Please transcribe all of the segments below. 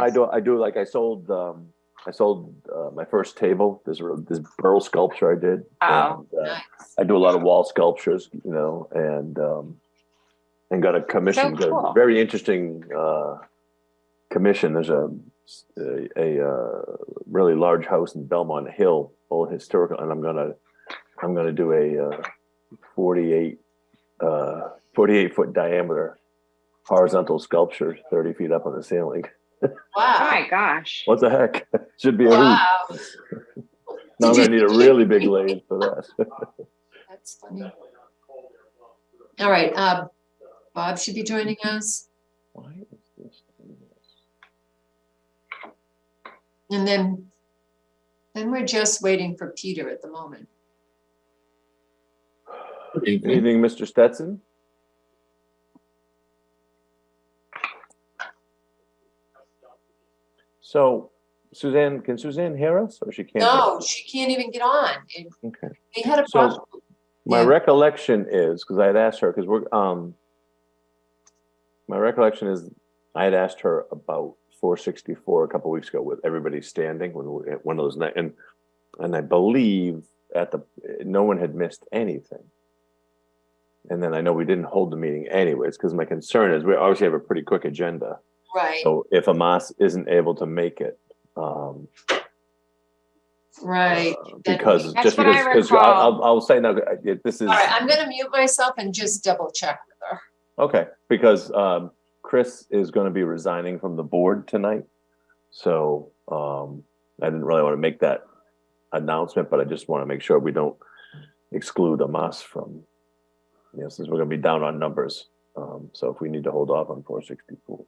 I do like I sold my first table. There's this burl sculpture I did. Oh, and, nice. I do a lot of wall sculptures, and got a commission. So cool. Got a very interesting commission. There's a really large house in Belmont Hill, old historical, and I'm gonna do a 48 foot diameter horizontal sculpture, 30 feet up on the ceiling. Wow! Oh my gosh! What the heck? Should be a wow. hoot. Now I'm gonna need a really big lathe for that. That's funny. All right, Bob should be joining us, Why is this doing this? and then we're just waiting for Peter at the moment. Good evening, Mr. Stetson. So, Suzanne, can Suzanne hear us, or she can't? No, she can't even get on. Okay. We had a problem. My recollection is, because I had asked her, because my recollection is I had asked her about 464 a couple of weeks ago with everybody standing when we, at one of those nights, and I believe no one had missed anything. And then I know we didn't hold the meeting anyways, because my concern is we obviously have a pretty quick agenda. Right. So if Amas isn't able to make it, right. because I'll say now, this is. All right, I'm going to mute myself and just double check with her. Okay, because Chris is going to be resigning from the board tonight. So I didn't really want to make that announcement, but I just want to make sure we don't exclude Amas from, since we're going to be down on numbers. So if we need to hold off on 464.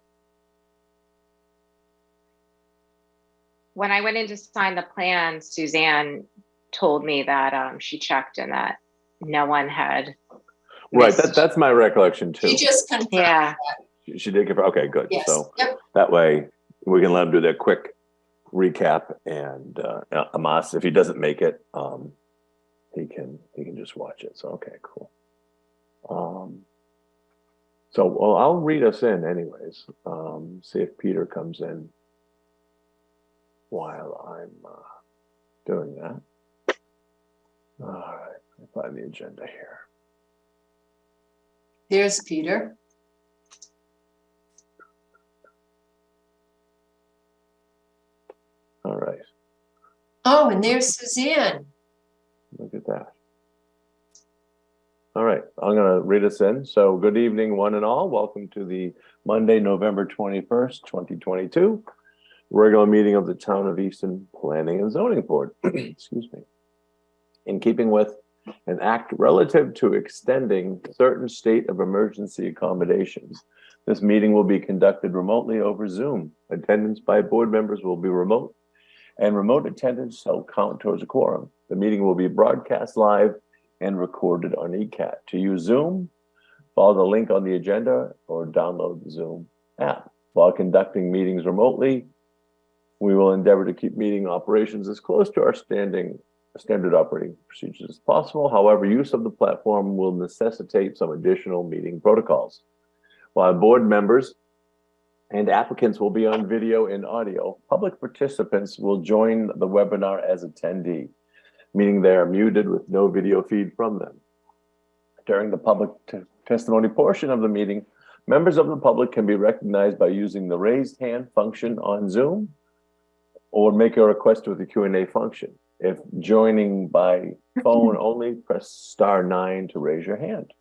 When I went in to sign the plan, Suzanne told me that she checked and that no one had. Right, that's my recollection too. She just confirmed. Yeah. She did confirm. Okay, good. Yes. So yep. That way we can let him do their quick recap, and Amas, if he doesn't make it, he can just watch it. So okay, cool. So I'll read us in anyways. See if Peter comes in while I'm doing that. All right, I'll find the agenda here. There's Peter. All right. Oh, and there's Suzanne. Look at that. All right, I'm going to read us in. So good evening, one and all. Welcome to the Monday, November 21st, 2022, regular meeting of the Town of Easton Planning and Zoning Board. Excuse me. In keeping with an act relative to extending certain state of emergency accommodations, this meeting will be conducted remotely over Zoom. Attendance by board members will be remote, and remote attendance shall count towards a quorum. The meeting will be broadcast live and recorded on ECAT. To use Zoom, follow the link on the agenda or download the Zoom app. While conducting meetings remotely, we will endeavor to keep meeting operations as close to our standard operating procedures as possible. However, use of the platform will necessitate some additional meeting protocols. While board members and applicants will be on video and audio, public participants will join the webinar as attendee, meaning they are muted with no video feed from them. During the public testimony portion of the meeting, members of the public can be recognized by using the raised hand function on Zoom or make a request with the Q&A function. If joining by phone only, press *9 to raise your hand.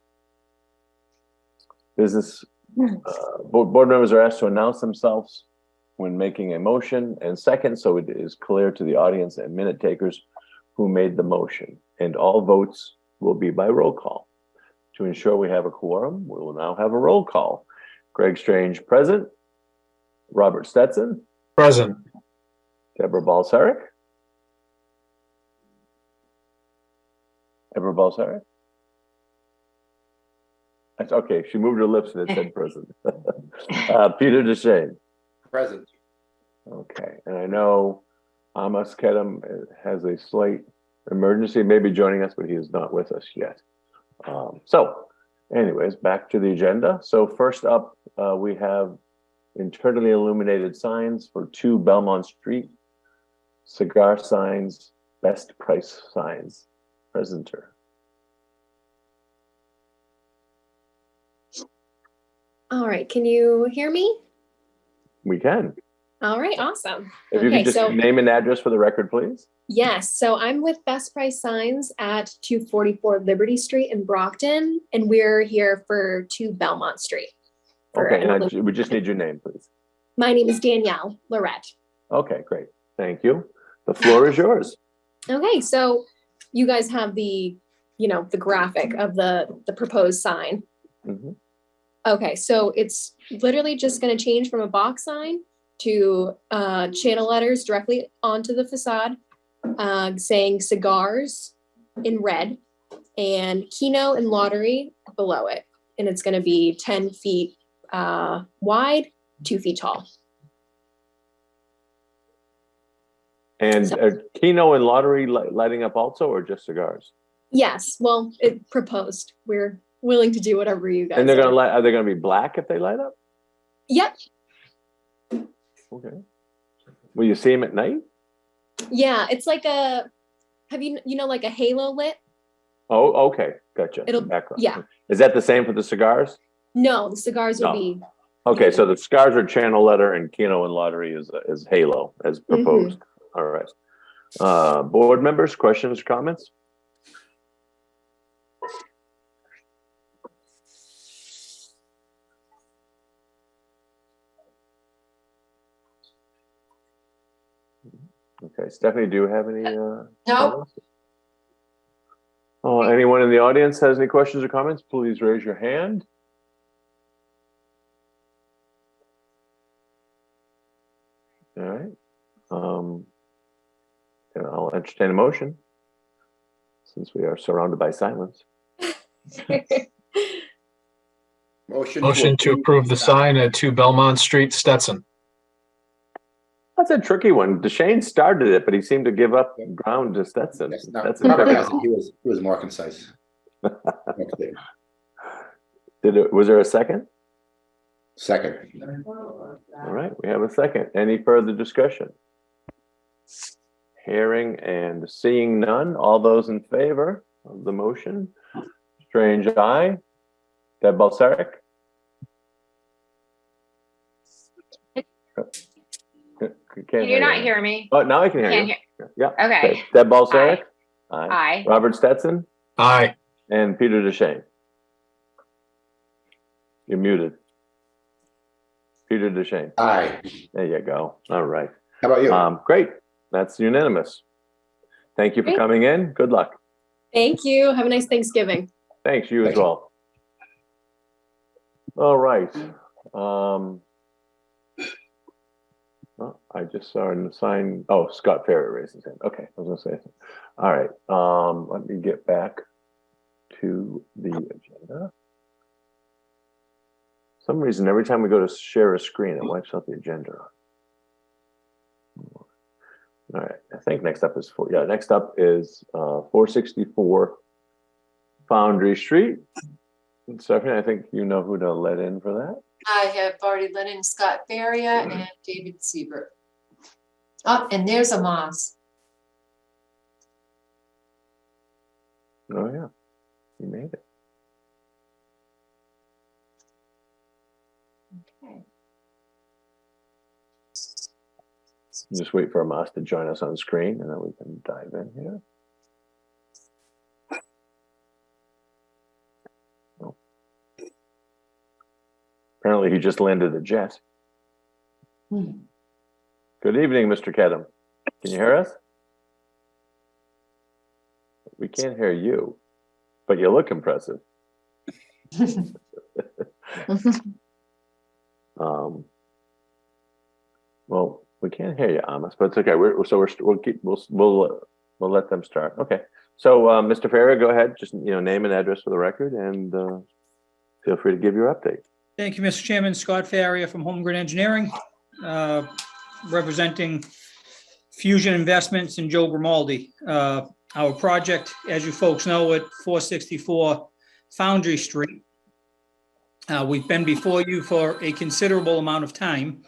Board members are asked to announce themselves when making a motion and second, so it is clear to the audience and minute takers who made the motion, and all votes will be by roll call. To ensure we have a quorum, we will now have a roll call. Greg Strange, present. Robert Stetson. Present. Deborah Balsaric. Deborah Balsaric. That's okay. She moved her lips and it said present. Peter Deshane. Present. Okay, and I know Amos Kedem has a slight emergency, maybe joining us, but he is not with us yet. So anyways, back to the agenda. So first up, we have internally illuminated signs for 2 Belmont Street, cigar signs, best price signs, presenter. All right, can you hear me? We can. All right, awesome. If you could just name and address for the record, please. Yes, so I'm with Best Price Signs at 244 Liberty Street in Brockton, and we're here for 2 Belmont Street. Okay, and we just need your name, please. My name is Danielle Lorette. Okay, great. Thank you. The floor is yours. Okay, so you guys have the, the graphic of the proposed sign. Mhm. Okay, so it's literally just going to change from a box sign to channel letters directly onto the facade, saying cigars in red and Keno and Lottery below it. And it's going to be 10 feet wide, 2 feet tall. And are Keno and Lottery lighting up also, or just cigars? Yes, well, it proposed. We're willing to do whatever you guys. And they're gonna light. Are they gonna be black if they light up? Yep. Okay. Will you see them at night? Yeah, it's like a. Have you like a halo lit? Oh, okay, gotcha. It'll background. Yeah. Is that the same for the cigars? No, the cigars will be. Okay, so the cigars are channel letter, and Keno and Lottery is halo as proposed. All right. Board members, questions, comments? Okay, Stephanie, do you have any? No. Comments? Oh, anyone in the audience has any questions or comments? Please raise your hand. All right. And I'll entertain a motion since we are surrounded by silence. Motion to approve the sign at 2 Belmont Street, Stetson. That's a tricky one. Deshane started it, but he seemed to give up ground to Stetson. That's he was more concise. Was there a second? Second. All right, we have a second. Any further discussion? Hearing and seeing none. All those in favor of the motion? Strange, aye. Deb Balsaric? Can you not hear me? Oh, now I can hear you. Yeah. Okay. Deb Balsaric? Aye. Aye. Robert Stetson? Aye. And Peter Deshane? You're muted. Peter Deshane. Aye. There you go. All right. How about you? Great. That's unanimous. Thank you for Great. coming in. Good luck. Thank you. Have a nice Thanksgiving. Thanks, you as Thank you. well. All right. Well, I just saw a sign. Oh, Scott Ferry raised his hand. Okay, I was gonna say. All right. Let me get back to the agenda. For some reason, every time we go to share a screen, it wipes out the agenda. All right. I think next up is next up is 464 Foundry Street. And Stephanie, I think you know who to let in for that. I have already let in Scott Faria and David Siebert. Oh, and there's a Moss. Oh yeah, you made it. Okay. Just wait for Amos to join us on screen, and then we can dive in here. Oh. Apparently, he just landed a jet. Good evening, Mr. Kedem. Can you hear us? We can't hear you, but you look impressive. Well, we can't hear you, Amos, but it's okay. We'll let them start. Okay. So, Mr. Ferrer, go ahead. Just name and address for the record, and feel free to give your update. Thank you, Mr. Chairman. Scott Faria from Holmgren Engineering, representing Fusion Investments and Joe Grimaldi. Our project, as you folks know, at 464 Foundry Street. We've been before you for a considerable amount of time.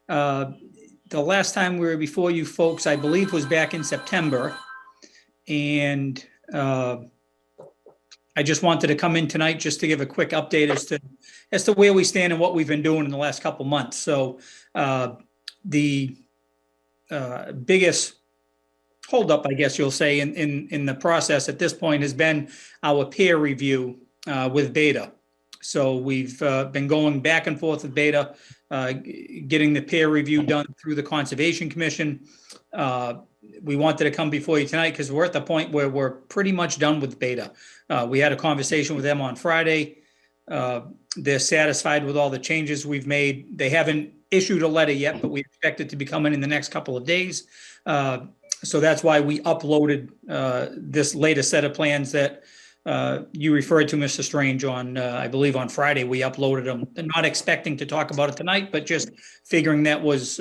The last time we were before you folks, I believe, was back in September. And I just wanted to come in tonight just to give a quick update as to where we stand and what we've been doing in the last couple months. So the biggest holdup, I guess you'll say, in the process at this point has been our peer review with Beta. So we've been going back and forth with Beta, getting the peer review done through the Conservation Commission. We wanted to come before you tonight because we're at the point where we're pretty much done with Beta. We had a conversation with them on Friday. They're satisfied with all the changes we've made. They haven't issued a letter yet, but we expect it to be coming in the next couple of days. So that's why we uploaded this latest set of plans that you referred to, Mr. Strange, on, I believe on Friday. We uploaded them, not expecting to talk about it tonight, but just figuring that was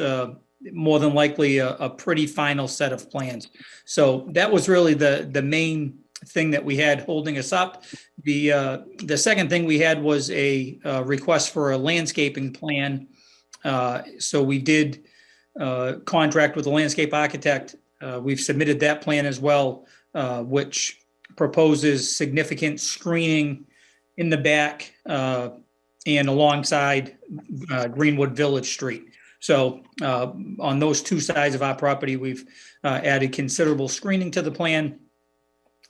more than likely a pretty final set of plans. So that was really the main thing that we had holding us up. The second thing we had was a request for a landscaping plan. So we did contract with a landscape architect. We've submitted that plan as well, which proposes significant screening in the back and alongside Greenwood Village Street. So on those two sides of our property, we've added considerable screening to the plan,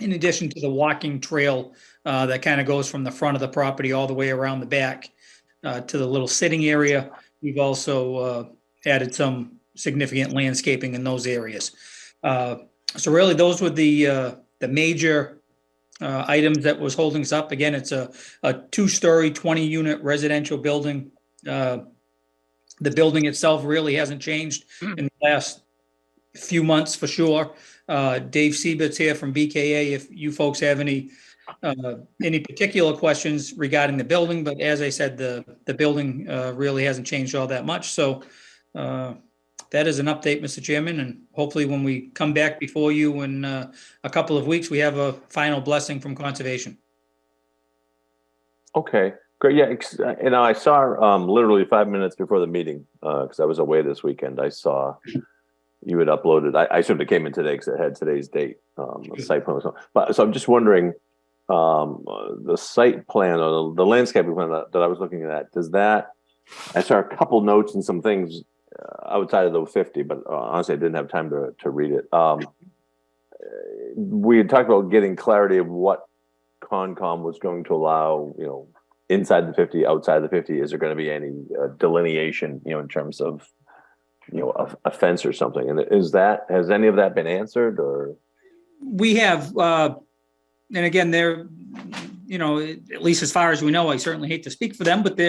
in addition to the walking trail that kind of goes from the front of the property all the way around the back to the little sitting area. We've also added some significant landscaping in those areas. So really, those were the major items that was holding us up. Again, it's a two-story, 20-unit residential building. The building itself really hasn't changed in the last few months for sure. Dave Siebert's here from BKA if you folks have any particular questions regarding the building, but as I said, the building really hasn't changed all that much. So that is an update, Mr. Chairman, and hopefully when we come back before you in a couple of weeks, we have a final blessing from Conservation. Okay, great. Yeah, I saw literally 5 minutes before the meeting, because I was away this weekend, I saw you had uploaded. I assumed it came in today because it had today's date, the site plan. So I'm just wondering, the site plan or the landscaping plan that I was looking at, I saw a couple notes and some things outside of the 50, but honestly, I didn't have time to read it. We had talked about getting clarity of what Concom was going to allow, inside the 50, outside the 50. Is there going to be any delineation, in terms of, a fence or something? And has any of that been answered, or? We have, and again, they're, at least as far as we know, I certainly hate to speak for them, but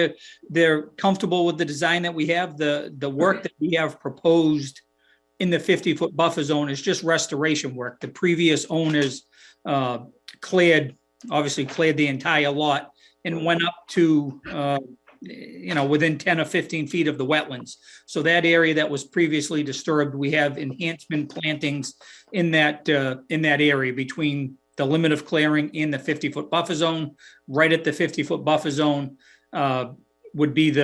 they're comfortable with the design that we have. The work that we have proposed in the 50-foot buffer zone is just restoration work. The previous owners cleared the entire lot and went up to, within 10 or 15 feet of the wetlands. So that area that was previously disturbed, we have enhancement plantings in that area between the limit of clearing in the 50-foot buffer zone. Right at the 50-foot buffer zone would be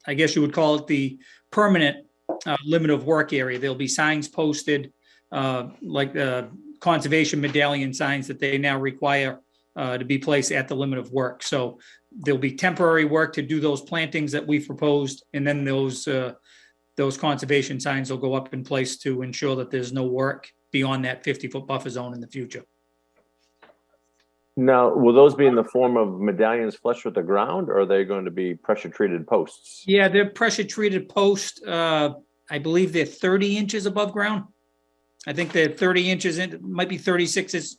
I guess you would call it the permanent limit of work area. There'll be signs posted, like conservation medallion signs that they now require to be placed at the limit of work. So there'll be temporary work to do those plantings that we've proposed, and then those conservation signs will go up in place to ensure that there's no work beyond that 50-foot buffer zone in the future. Now, will those be in the form of medallions flush with the ground, or are they going to be pressure-treated posts? Yeah, they're pressure-treated posts. I believe they're 30 inches above ground. I think they're 30 inches in, might be 36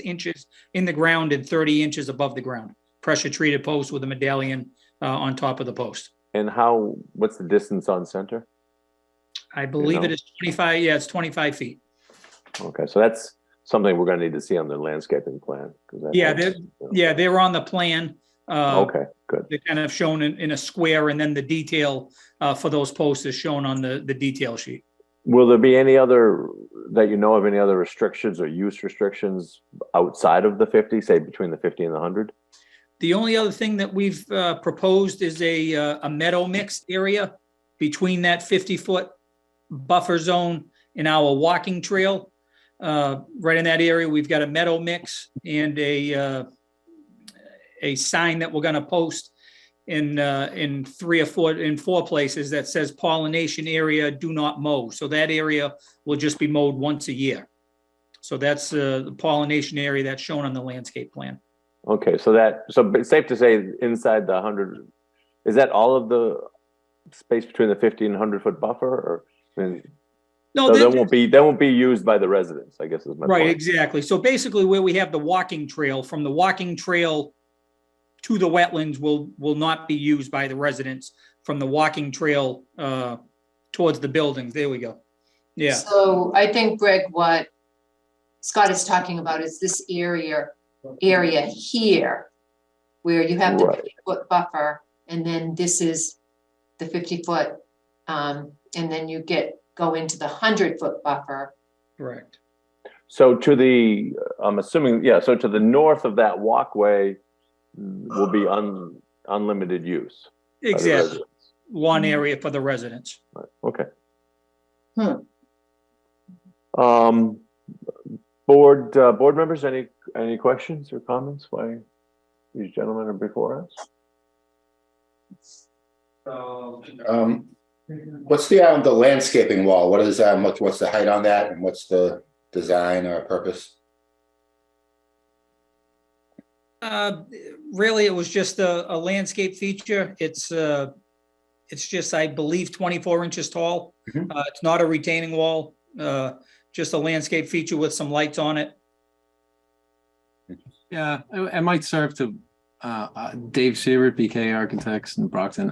inches in the ground and 30 inches above the ground. Pressure-treated post with a medallion on top of the post. And what's the distance on center? I believe it is 25. Yeah, it's 25 feet. Okay, so that's something we're going to need to see on the landscaping plan. They're on the plan. Okay, good. They're kind of shown in a square, and then the detail for those posts is shown on the detail sheet. Will there be any other restrictions or use restrictions outside of the 50, say between the 50 and the 100? The only other thing that we've proposed is a meadow mixed area between that 50-foot buffer zone and our walking trail. Right in that area, we've got a meadow mix and a sign that we're gonna post in 4 places that says pollination area, do not mow. So that area will just be mowed once a year. So that's the pollination area that's shown on the landscape plan. Okay, so it's safe to say inside the 100, is that all of the space between the 50 and 100-foot buffer, or? I mean, No, so that- that won't be used by the residents, I guess is my right, point. exactly. So basically where we have the walking trail, from the walking trail to the wetlands will not be used by the residents. From the walking trail towards the buildings, there we go. Yeah, So I think, Greg, what Scott is talking about is this area here, where you have the Right. 50-foot buffer, and then this is the 50-foot, and then you go into the 100-foot buffer. correct. So I'm assuming, yeah, so to the north of that walkway will be unlimited use. by the Exactly. residents. One area for the residents. Right, okay. Hmm. Board members, any questions or comments why these gentlemen are before us? What's the landscaping wall? What is that? What's the height on that, and what's the design or purpose? Really, it was just a landscape feature. It's just, I believe, 24 inches tall. Mhm. It's not a retaining wall, just a landscape feature with some lights on it. Yeah, it might serve to Dave Siebert, BK Architects in Brockton.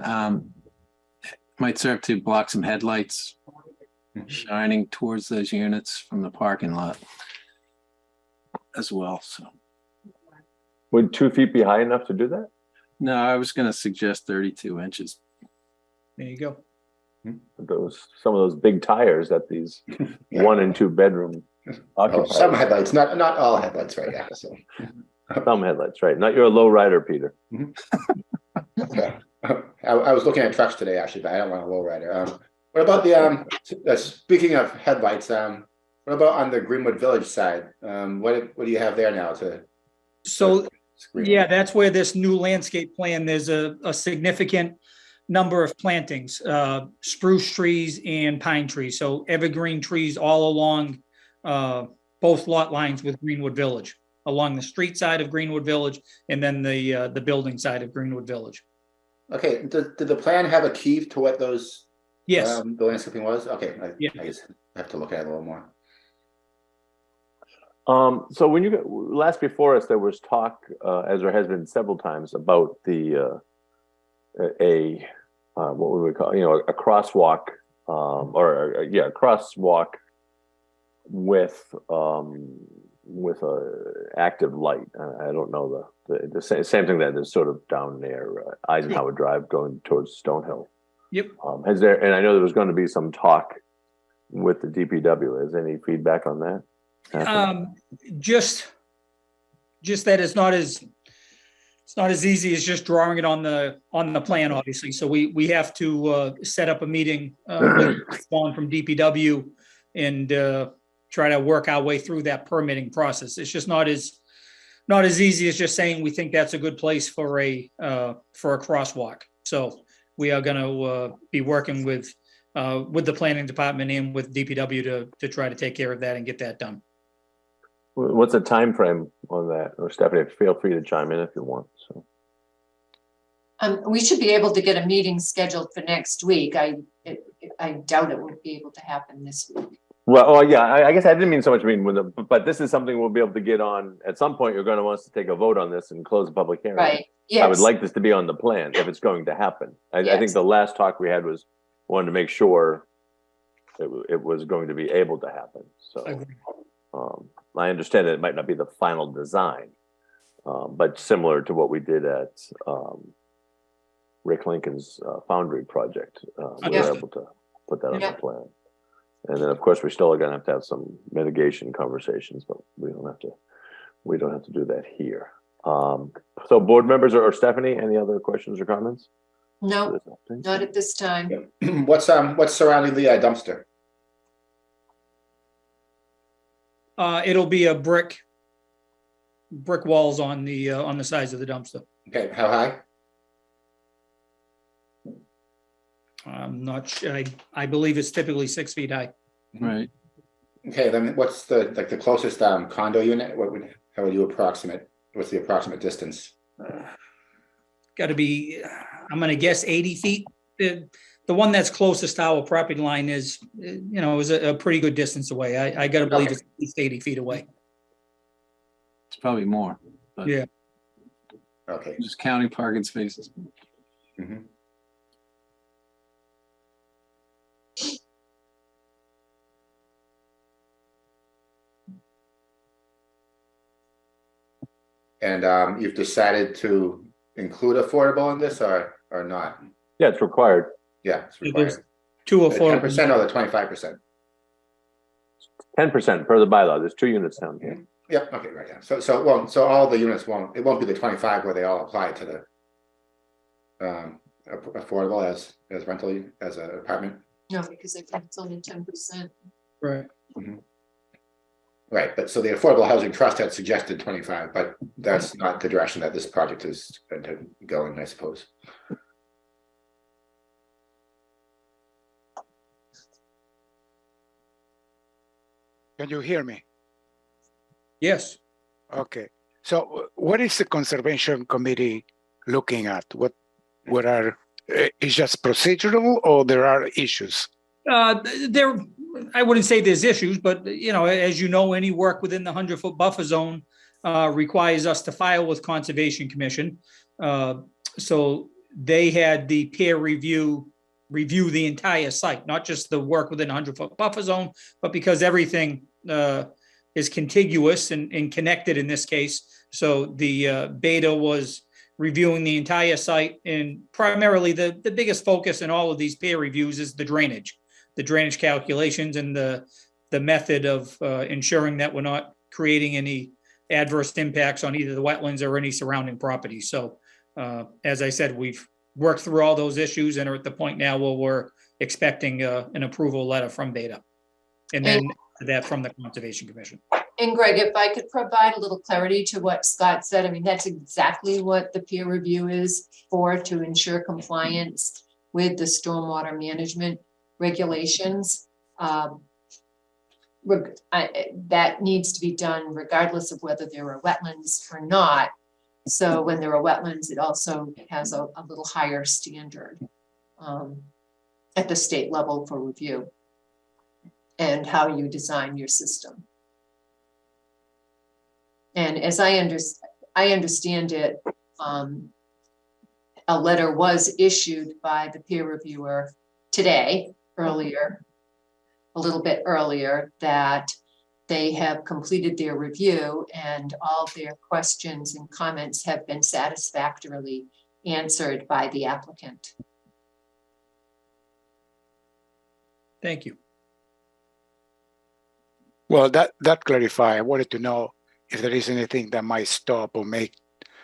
Might serve to block some headlights shining towards those units from the parking lot as well. So Would 2 feet be high enough to do that? no, I was going to suggest 32 inches. There you go. Some of those big tires that these 1 and 2 bedroom Oh, occupiers. some headlights, not all headlights, right? Yeah. So, Some headlights, right? Not your low rider, Peter. yeah. I was looking at trucks today, actually, but I don't want a lowrider. What about the speaking of headlights? What about on the Greenwood Village side? What do you have there now to? So, screen? yeah, that's where this new landscape plan, there's a significant number of plantings, spruce trees and pine trees. So evergreen trees all along both lot lines with Greenwood Village, along the street side of Greenwood Village, and then the building side of Greenwood Village. Okay. Did the plan have a key to what those? Yes, The landscaping was? Okay. Yeah. I guess I have to look at it a little more. So when you last before us, there was talk, as there has been several times, about what would we call, a crosswalk, a crosswalk with a active light. I don't know the same thing that is sort of down there, Eisenhower Drive going towards Stonehill. yep. And I know there was going to be some talk with the DPW. Is any feedback on that? Just that it's not as easy as just drawing it on the plan, obviously. So we have to set up a meeting with Vaughn from DPW and try to work our way through that permitting process. It's just not as easy as just saying we think that's a good place for a crosswalk. So we are going to be working with the planning department and with DPW to try to take care of that and get that done. What's the time frame on that? Or Stephanie, feel free to chime in if you want. So We should be able to get a meeting scheduled for next week. I doubt it will be able to happen this week. well, yeah, I guess I didn't mean so much but this is something we'll be able to get on at some point. You're going to want us to take a vote on this and close the public hearing. Right, yes. I would like this to be on the plan if it's going to happen. I think Yes. the last talk we had was wanted to make sure it was going to be able to happen. So Agreed. I understand that it might not be the final design, but similar to what we did at Rick Lincoln's Foundry project, we Yeah. were able to put that on Yeah. the plan. And then, of course, we still are going to have some mitigation conversations, but we don't have to do that here. So board members or Stephanie, any other questions or comments? No, not at this time. What's surrounding the dumpster? It'll be a brick walls on the sides of the dumpster. Okay, how high? I'm not sure. I believe it's typically 6 feet high. Right. Okay, then what's the closest condo unit? How would you approximate? What's the approximate distance? Got to be, I'm going to guess 80 feet. The one that's closest to our property line is a pretty good distance away. I got to believe Okay. it's at least 80 feet away. It's probably more. But Yeah. Okay. Just counting parking spaces. Mhm. And you've decided to include affordable in this or not? Yeah, it's required. Yeah, it's There's required. two The 10% affordable. or the 25%? 10% per the bylaw. There's 2 units down here. Yeah, okay, right, yeah. So all the units won't be the 25 where they all apply to the affordable as rental, as an apartment? No, because I think it's only 10%. Right. Right, but so the Affordable Housing Trust had suggested 25, but that's not the direction that this project is going to go in, I suppose. Can you hear me? Yes. Okay. So what is the Conservation Committee looking at? What are, is just procedural or there are issues? I wouldn't say there's issues, but as you know, any work within the 100-foot buffer zone requires us to file with Conservation Commission. So they had the peer review the entire site, not just the work within 100-foot buffer zone, but because everything is contiguous and connected in this case. So the beta was reviewing the entire site, and primarily the biggest focus in all of these peer reviews is the drainage calculations and the method of ensuring that we're not creating any adverse impacts on either the wetlands or any surrounding property. So as I said, we've worked through all those issues and are at the point now where we're expecting an approval letter from Beta. And then that from the Conservation Commission. And Greg, if I could provide a little clarity to what Scott said, I mean, that's exactly what the peer review is for, to ensure compliance with the stormwater management regulations. That needs to be done regardless of whether there are wetlands or not. So when there are wetlands, it also has a little higher standard at the state level for review and how you design your system. And as I understand it, a letter was issued by the peer reviewer today, a little bit earlier, that they have completed their review and all their questions and comments have been satisfactorily answered by the applicant. Thank you. Well, that clarify. I wanted to know if there is anything that might stop or make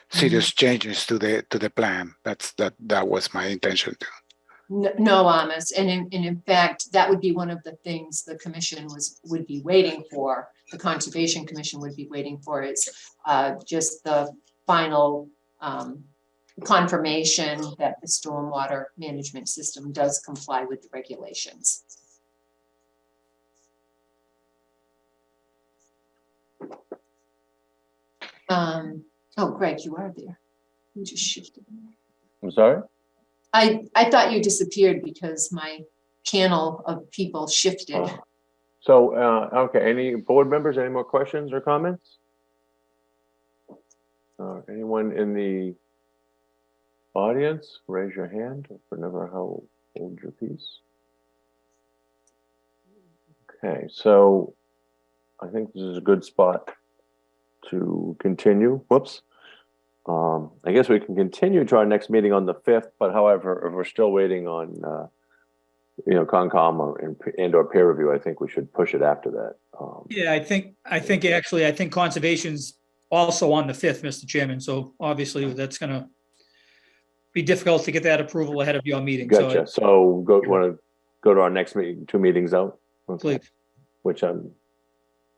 serious changes to the plan. That was my intention too. No, Amos, and in fact, that would be one of the things the commission would be waiting for. The Conservation Commission would be waiting for is just the final confirmation that the stormwater management system does comply with the regulations. Oh, Greg, you are there. You just shifted. I'm sorry? I thought you disappeared because my panel of people shifted. So, okay, any board members, any more questions or comments? Anyone in the audience, raise your hand for never hold your peace. Okay, so I think this is a good spot to continue. Whoops. I guess we can continue to our next meeting on the 5th, but however, if we're still waiting on, Concom or peer review, I think we should push it after that. Yeah, I think Conservation's also on the 5th, Mr. Chairman. So obviously that's going to be difficult to get that approval ahead of your meeting. Gotcha. So want to go to our next meeting, 2 meetings out? Okay. Please. Which I'm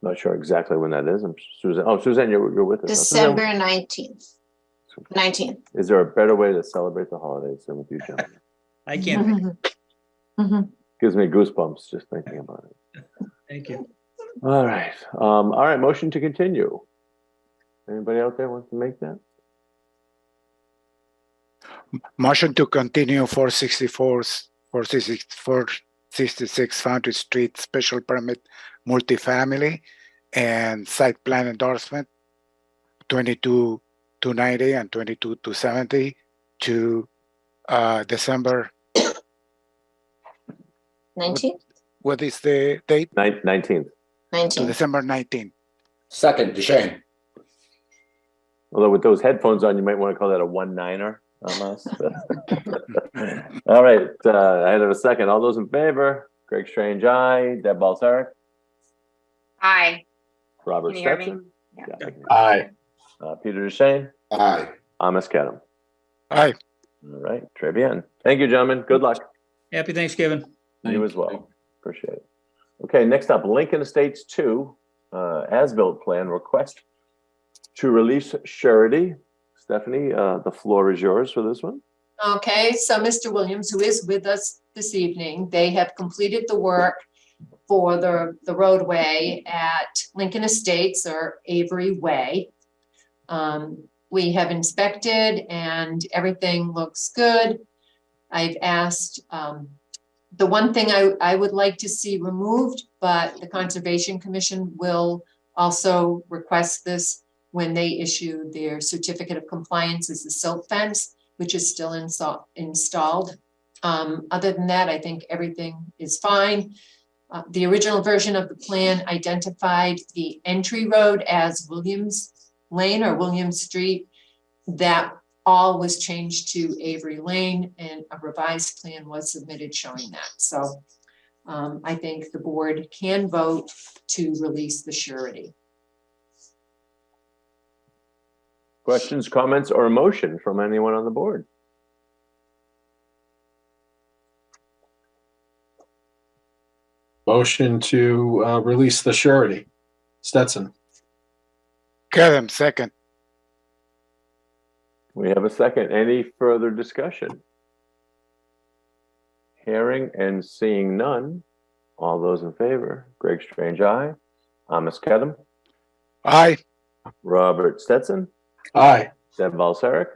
not sure exactly when that is. I'm Suzanne. Oh, Suzanne, you're with us. December Suzanne, 19th. 19th. is there a better way to celebrate the holidays than with you, gentlemen? I can't. Gives me goosebumps just thinking about it. Thank you. All right. All right. Motion to continue. Anybody out there wants to make that? Motion to continue 466 Foundry Street special permit multifamily and site plan endorsement 22-290 and 22-270 to December. 19th? What is the date? 19th. 19th. December 19th. Second, Duchesne. Although with those headphones on, you might want to call that a 1-9er on us. All right. I have a second. All those in favor? Greg Strange, aye. Deb Balsaric, Aye. Robert Can you hear me? Stetson. Yeah. I can hear Aye. you. Peter Duchesne, Aye. Amos Kedem. Aye. All right. Très bien. Thank you, gentlemen. Good luck. Happy Thanksgiving. You as well. Appreciate it. Okay, next up, Lincoln Estates 2, as-built plan request to release surety. Stephanie, the floor is yours for this one. Okay, so Mr. Williams, who is with us this evening, they have completed the work for the roadway at Lincoln Estates or Avery Way. We have inspected and everything looks good. I've asked, the one thing I would like to see removed, but the Conservation Commission will also request this when they issue their certificate of compliance, is the silt fence, which is still installed. Other than that, I think everything is fine. The original version of the plan identified the entry road as Williams Lane or Williams Street. That all was changed to Avery Lane, and a revised plan was submitted showing that. So I think the board can vote to release the surety. Questions, comments, or a motion from anyone on the board? Motion to release the surety. Stetson. Kedem, second. We have a second. Any further discussion? Hearing and seeing none. All those in favor? Greg Strange, aye. Amos Kedem. Aye. Robert Stetson. Aye. Deb Balsaric.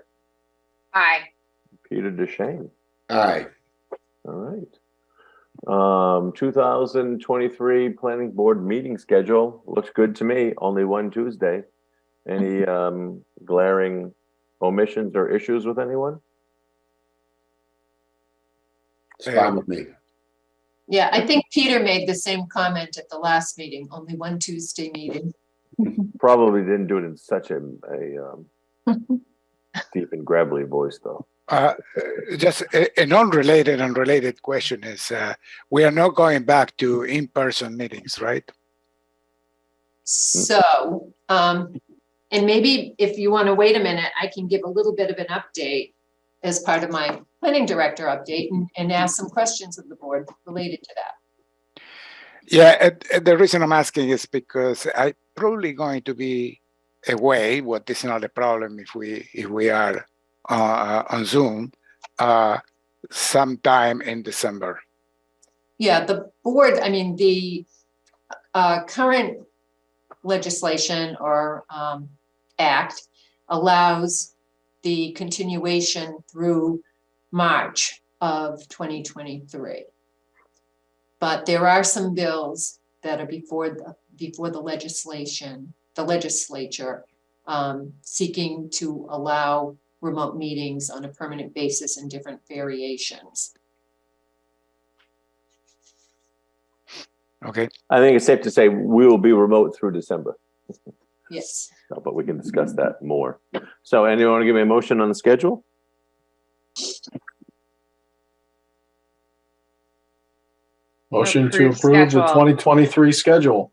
Aye. Peter Duchesne. Aye. All right. 2023 Planning Board meeting schedule looks good to me. Only one Tuesday. Any glaring omissions or issues with anyone? It's fine with me. Yeah, I think Peter made the same comment at the last meeting, only one Tuesday meeting. Probably didn't do it in such a deep and gravelly voice, though. Just an unrelated question is, we are not going back to in-person meetings, right? So, and maybe if you want to wait a minute, I can give a little bit of an update as part of my planning director update and ask some questions of the board related to that. Yeah, the reason I'm asking is because I'm probably going to be away. What is not a problem if we are on Zoom sometime in December. Yeah, the board, I mean, the current legislation or act allows the continuation through March of 2023. But there are some bills that are before the legislature seeking to allow remote meetings on a permanent basis in different variations. Okay. I think it's safe to say we will be remote through December. Yes. So, but we can discuss that more. So anyone want to give me a motion on the schedule? Motion to Approved approve the schedule. 2023 schedule.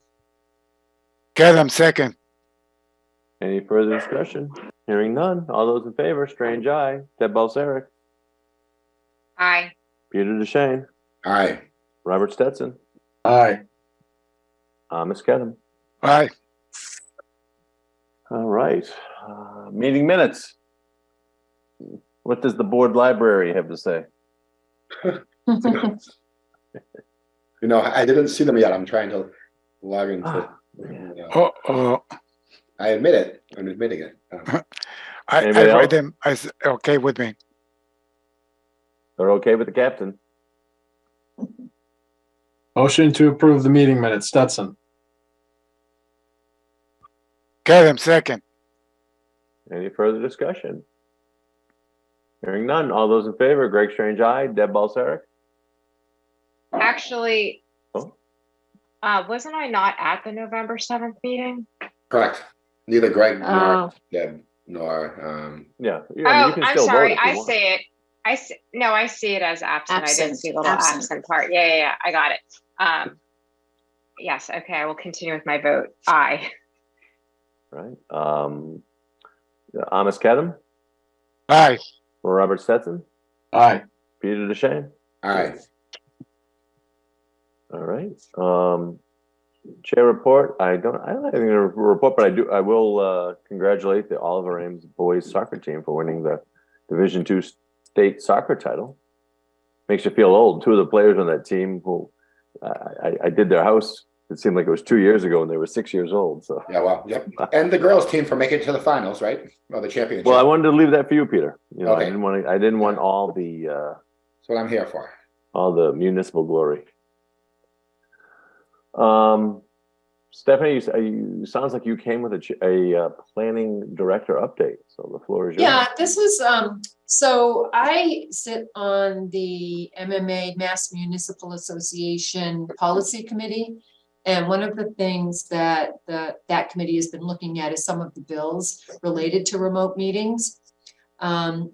Kedem, second. Any further discussion? Hearing none. All those in favor, Strange Eye. Deb Balseric. Aye. Peter DeShane. Aye. Robert Stetson. Aye. Ms. Kedem. Aye. All right. Meeting minutes. What does the board library have to say? You know, I didn't see them yet. I'm trying to log into. Oh, I admit it. I'm admitting it. I Anybody read else? them as okay with me. They're okay with the captain. Motion to approve the meeting minutes, Stetson. Kevin, second. Any further discussion? Hearing none. All those in favor, Greg Strange Eye. Deb Balseric. Actually, Oh. wasn't I not at the November 7th meeting? Correct. Neither Greg nor Oh. Deb nor Yeah. Oh, you can I'm still vote sorry. if you I want. see it. No, I see it as absent. I didn't Absent, see the little absent. absent part. Yeah. I got it. Yes. Okay. I will continue with my vote. Aye. Right. Ms. Kedem. Aye. Robert Stetson. Aye. Peter DeShane. aye. All right. Chair report. I don't have anything to report, but I will congratulate the Oliver Ames boys soccer team for winning the Division II state soccer title. Makes you feel old. Two of the players on that team who I did their house. It seemed like it was 2 years ago, and they were 6 years old. So Yeah, well, yep. And the girls team for making it to the finals, right? Or the championship. well, I wanted to leave that for you, Peter. You know, Okay. I didn't want all the That's what I'm here for. all the municipal glory. Stephanie, you sounds like you came with a planning director update. So the floor is yours. Yeah, this was, so I sit on the MMA, Mass Municipal Association Policy Committee. And one of the things that that committee has been looking at is some of the bills related to remote meetings. And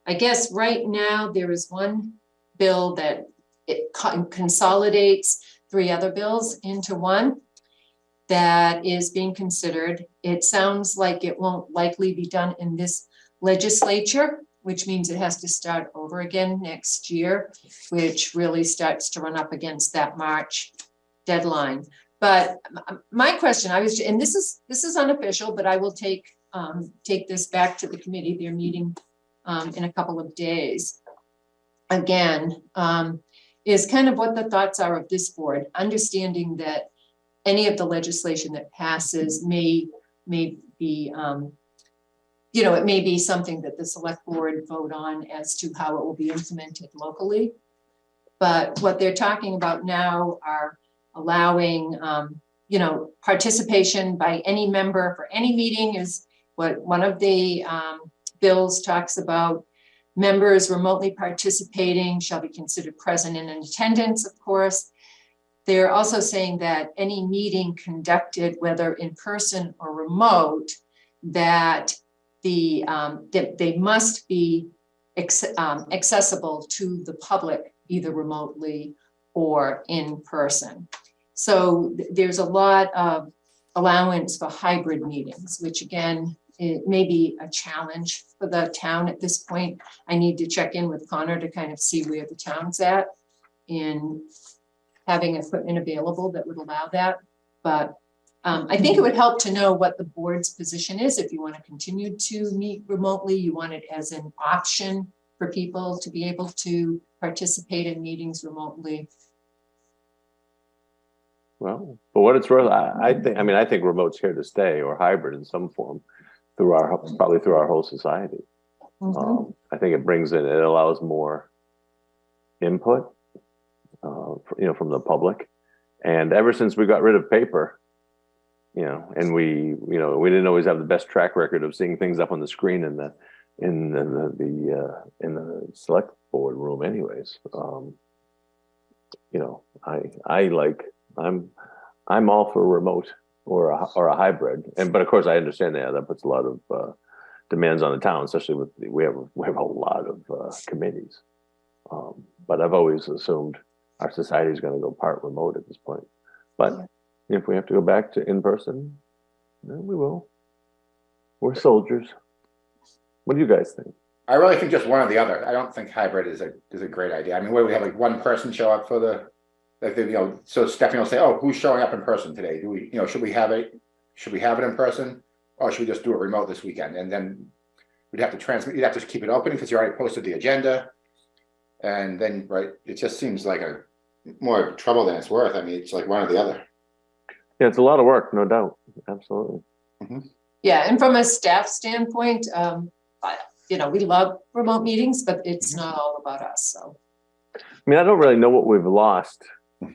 I guess right now there is one bill that it consolidates 3 other bills into one that is being considered. It sounds like it won't likely be done in this legislature, which means it has to start over again next year, which really starts to run up against that March deadline. But my question, and this is unofficial, but I will take this back to the committee. They're meeting in a couple of days. Again, is kind of what the thoughts are of this board, understanding that any of the legislation that passes may be, it may be something that the select board vote on as to how it will be implemented locally. But what they're talking about now are allowing, participation by any member for any meeting is what one of the bills talks about. Members remotely participating shall be considered present and in attendance, of course. They're also saying that any meeting conducted, whether in person or remote, that they must be accessible to the public, either remotely or in person. So there's a lot of allowance for hybrid meetings, which again, it may be a challenge for the town at this point. I need to check in with Connor to kind of see where the town's at in having equipment available that would allow that. But I think it would help to know what the board's position is. If you want to continue to meet remotely, you want it as an option for people to be able to participate in meetings remotely. Well, for what it's worth, I think remote's here to stay, or hybrid in some form, probably through our whole society. I think it allows more input, from the public. And ever since we got rid of paper, and we didn't always have the best track record of seeing things up on the screen in the select board room, anyways. I'm all for remote or a hybrid, but of course I understand that puts a lot of demands on the town, especially with we have a lot of committees. But I've always assumed our society is going to go part remote at this point. But if we have to go back to in person, Yeah, we will. We're soldiers. What do you guys think? I really think just one or the other. I don't think hybrid is a great idea. I mean, where we have like one person show up for the, like, you know, so Stephanie will say, oh, who's showing up in person today? Do we, you know, should we have it in person? Or should we just do it remote this weekend? And then we'd have to transmit, you'd have to keep it open because you already posted the agenda. And then, right, it just seems like a more trouble than it's worth. I mean, it's like one or the other. Yeah, it's a lot of work, no doubt. Absolutely. Yeah, and from a staff standpoint, you know, we love remote meetings, but it's not all about us, so. I mean, I don't really know what we've lost. I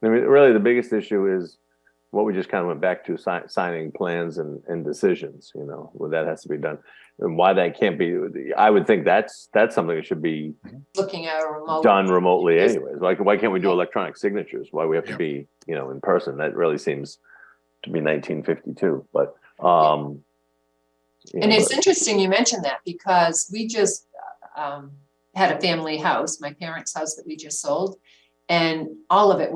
mean, really, the biggest issue is what we just kind of went back to, signing plans and decisions, you know, where that has to be done. And why that can't be, I would think that's something that should be Looking at a remote. done remotely anyways. Like, why can't we do electronic signatures? Why we have to be, you know, in person? That really seems to be 1952, but, And it's interesting you mentioned that because we just had a family house, my parents' house that we just sold. And all of it,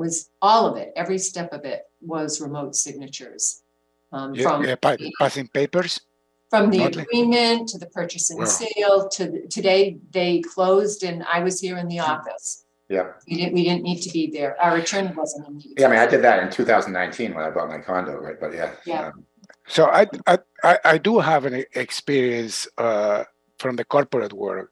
every step of it was remote signatures. Passing papers. From the Remotely? agreement to the purchase and Wow. sale to today, they closed and I was here in the office. Yeah. We didn't need to be there. Our attorney wasn't in the. Yeah, I mean, I did that in 2019 when I bought my condo, right? But yeah. Yeah. So I do have an experience from the corporate world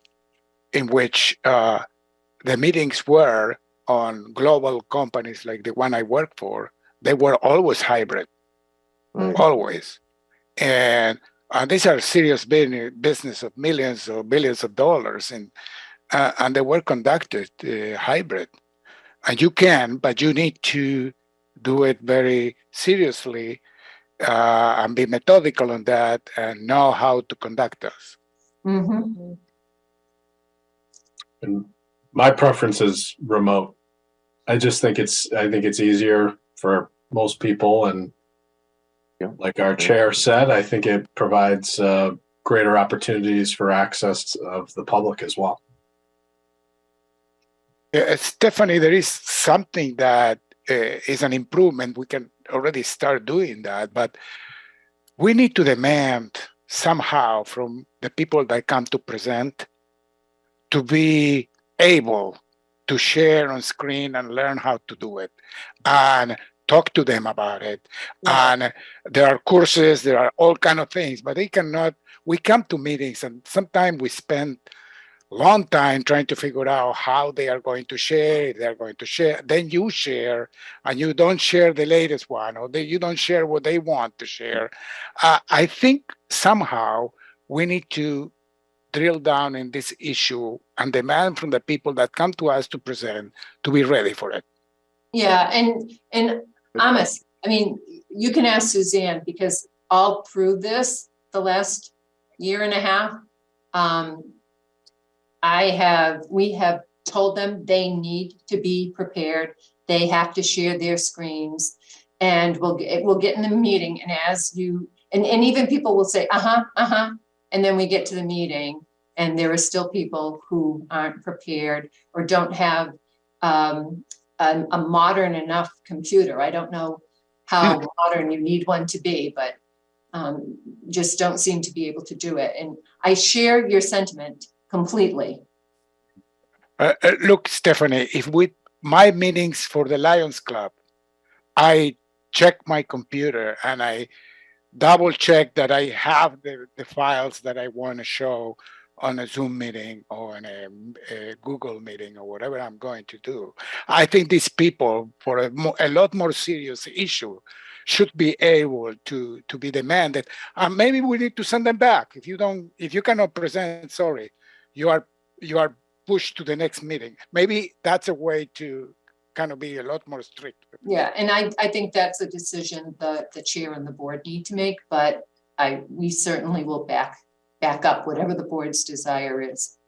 in which the meetings were on global companies like the one I work for. They were always hybrid, always, and these are serious business of millions or billions of dollars, and they were conducted hybrid. And you can, but you need to do it very seriously and be methodical on that and know how to conduct us. Mm-hmm. And my preference is remote. I think it's easier for most people, and like our chair said, I think it provides greater opportunities for access of the public as well. Stephanie, there is something that is an improvement. We can already start doing that, but we need to demand somehow from the people that come to present to be able to share on screen and learn how to do it and talk to them about it. Yeah. And there are courses, there are all kind of things, but they cannot, we come to meetings and sometimes we spend long time trying to figure out how they are going to share, if they're going to share. Then you share and you don't share the latest one, or you don't share what they want to share. I think somehow we need to drill down in this issue and demand from the people that come to us to present to be ready for it. Yeah, and Amos, I mean, you can ask Suzanne because all through this, the last year and a half, we have told them they need to be prepared. They have to share their screens, and we'll get in the meeting. And as you and even people will say, and then we get to the meeting, and there are still people who aren't prepared or don't have a modern enough computer. I don't know how modern you need one to be, but just don't seem to be able to do it. And I share your sentiment completely. Look, Stephanie, my meetings for the Lions Club, I check my computer and I double check that I have the files that I want to show on a Zoom meeting or in a Google meeting or whatever I'm going to do. I think these people, for a lot more serious issue, should be able to be demanded. Maybe we need to send them back. If you cannot present, sorry, you are pushed to the next meeting. Maybe that's a way to kind of be a lot more strict. Yeah, and I think that's a decision the chair and the board need to make, but we certainly will back up whatever the board's desire is.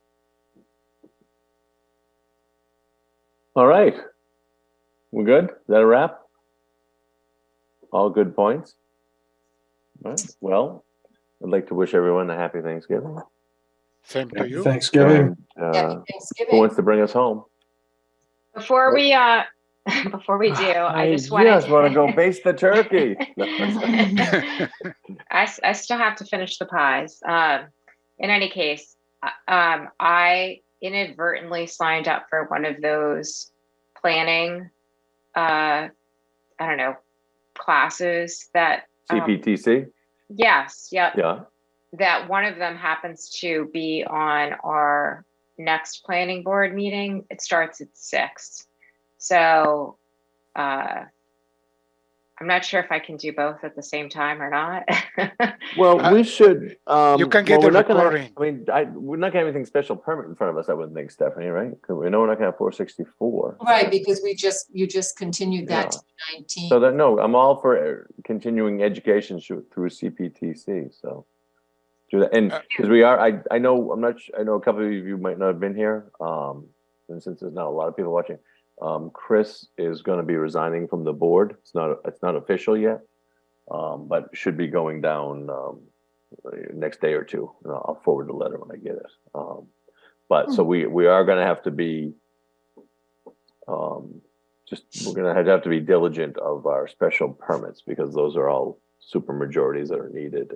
All right. We're good? Is that a wrap? All good points? All right. Well, I'd like to wish everyone a happy Thanksgiving. Same to you. Thanksgiving. And, Happy who Thanksgiving. wants to bring us home? Before we before we do, I just wanted want to go baste the turkey. I still have to finish the pies. In any case, I inadvertently signed up for one of those planning, I don't know, classes that. CPTC? Yes, yep. Yeah. That one of them happens to be on our next planning board meeting. It starts at 6. So I'm not sure if I can do both at the same time or not. Well, we should. You can get well, the we're not gonna have- recording. I mean, we're not gonna have anything special permit in front of us, I wouldn't think, Stephanie, right? Because we know we're not gonna have 464. Right, because you just continued that to 19. So that, no, I'm all for continuing education through CPTC, so. Do that, and because we are, I know, I'm not, I know a couple of you might not have been here, and since there's not a lot of people watching, Chris is gonna be resigning from the board. It's not official yet, but should be going down, next day or two. And I'll forward the letter when I get it. But so we are gonna have to be, we're gonna have to be diligent of our special permits because those are all super majorities that are needed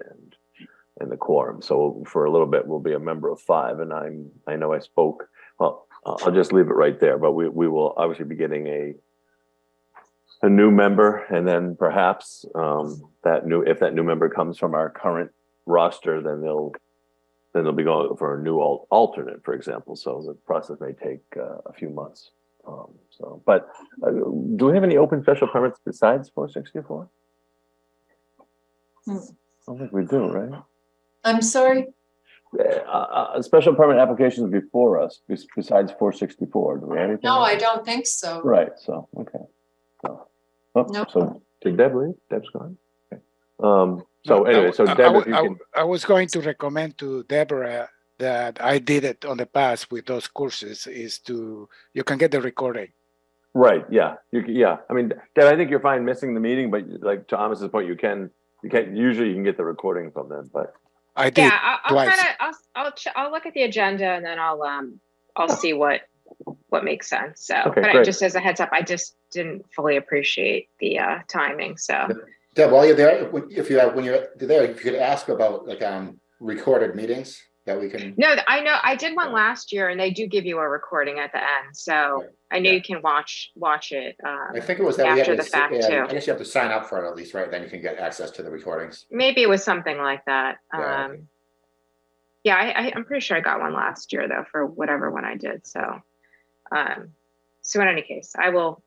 and the quorum. So for a little bit, we'll be a member of 5, and I know I spoke. Well, I'll just leave it right there. But we will obviously be getting a new member, and then perhaps if that new member comes from our current roster, then they'll be going for a new alternate, for example. So the process may take a few months. But do we have any open special permits besides 464? I don't think we do, right? I'm sorry? Special permit applications before us, besides 464, do we have anything? No, else? I don't think so. Right, so, okay. So, Nope. So did Deb leave? Deb's gone? Okay. So anyway, so Deb, if you can. I was going to recommend to Deborah that I did it on the past with those courses is you can get the recording. Right, yeah, yeah. I mean, Deb, I think you're fine missing the meeting, but like Thomas's point, you can usually you can get the recording from them, but. I did Yeah, I'll twice. I'll look at the agenda and then I'll see what makes sense. So, Okay, but great. just as a heads up, I just didn't fully appreciate the timing. So, Deb, while you're there, when you're there, if you could ask about like recorded meetings that we can. no, I know I did one last year, and they do give you a recording at the end. So I know you can watch it. I think it was that after the fact too. I guess you have to sign up for it at least, right? Then you can get access to the recordings. Maybe it was something like that. Yeah, okay. Yeah, I'm pretty sure I got one last year though for whatever one I did. So, so in any case, I will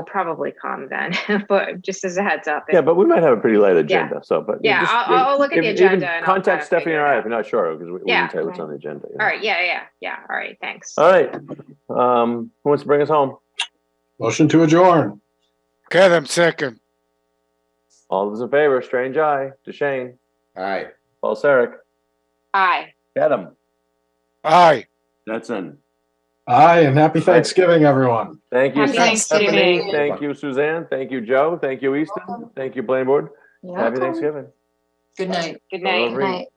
probably come then, but just as a heads up. Yeah, but we might have a pretty light agenda. Yeah. So, but Yeah, I'll look at the agenda and I'll contact kind of Stephanie figure or it I out. if you're not sure because we Yeah. can tell you what's on the agenda. You know? All right. Yeah. All right. Thanks. All right. Who wants to bring us home? Motion to adjourn. Adam, second. All those in favor, Strange Eye, DeShane, All right. Paul Sarek, Aye. Adam, Aye. Datsun. Aye, and happy Thanksgiving, everyone. Thank you, Happy Stephanie. Thanksgiving. Thank you, Suzanne. Thank you, Joe. Thank you, Easton. Thank you, Planning Board. Happy Thanksgiving. Good night. Good night. All right. Night.